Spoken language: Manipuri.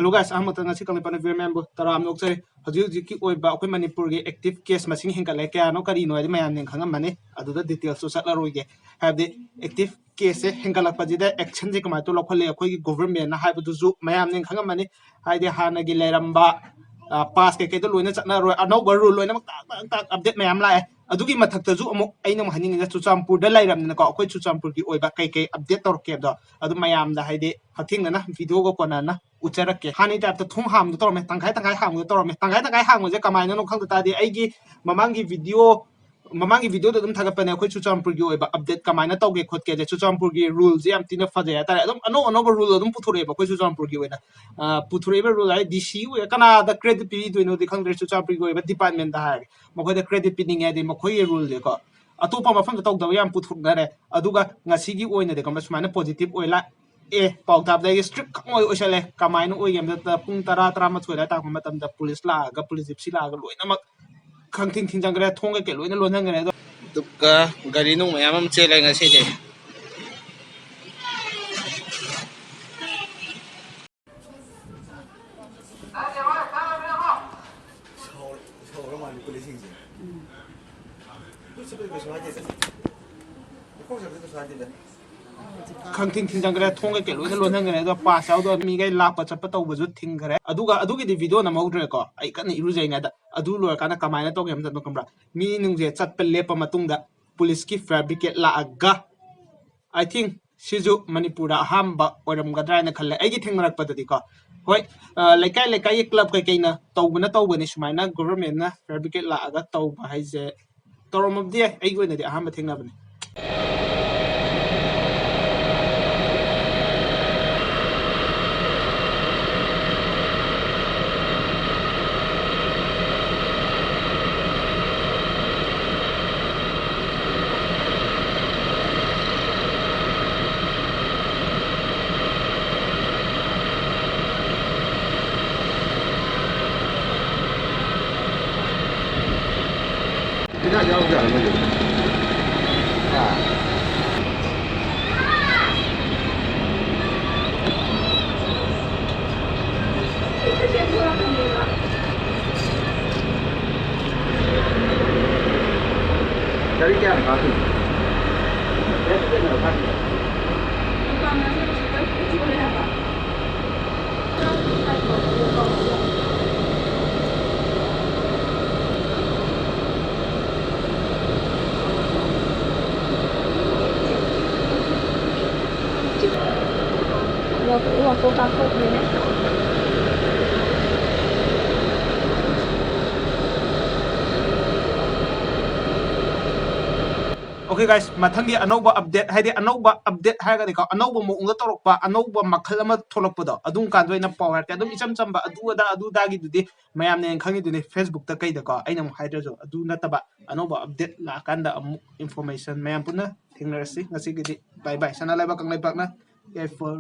Hello guys, I'm Matan ngasi kami panavir member taram nokchari hojik ki oiba akoi Manipur gi active case masing hingkale kya no kari no adi mayam ning khangam mane aduda details so satla roige have the active case hingkalak pajida action je kamai to lokhale akoi gi government na haibu du mayam ning khangam mane haide hana gi leramba pass ke to loina chatna ro anau rule loina tak update mayam la adugi mathak ta ju amu aina mo haning Chuchampur da lairam na ko akoi Chuchampur gi oiba kai update tor ke do adu mayam da haide haking na video go kona na ucharak ke hani ta thung ham tor me tangkai ham tor me tangkai ham je kamai no khang ta di ai gi mamangi video dum thaga pane akoi Chuchampur gi oiba update kamai na tawge khot ke je Chuchampur gi rules yam tina faje ta adum ano rule adum puthore ba akoi Chuchampur gi oina puthore ba rule ai DC we kana da credit pi do no di khang de Chuchampur gi oiba department da hai makoi da credit pi ning ai di makoi rule de ko atopa mafam da tawda yam puthugare aduga ngasi gi oina de kam sumana positive oila pau tab da strict khoi oisale kamaino oigem da pung tara ma choida ta matam da police la ga police gypsy la ga loina mak khang ting ting jangre thong ke loina lonang gre do tuka gari nu mayam am che lai ngasi de khang ting ting jangre thong ke loina lonang gre do pass out do mi gai la pa chap ta bu ju thing gre adugi di video na maudre ko ai kan iru jaina da adu lor kana kamaina to gem da kamra mi nung je chat pe lepa matung da police ki fabricate la aga I think Sizu Manipura hamba oram gadra na khalle ai gi thengrak pa di ko hoi lekai club kai na tawbani sumaina government na fabricate la aga tawba hai je torom of the ai go na di hamba thengna bani Tidak jauh dah maju. Dari क्या है काफी? ऐसे क्या है काफी? Và cố gắng không biến đấy. Okay guys, mathang di anauba update hai di anauba update hai ga di ka anauba mo ungda torok pa anauba makhal ama tholok pa do adum kan do ina power ka adum icham chamba adu da gi du di mayam ne khangi du ni Facebook ta kai da ka aina mo haidra jo adu na taba anauba update la kan da information mayam puna thingrasi ngasi gi di bye bye sana lai ba kang lai pak na for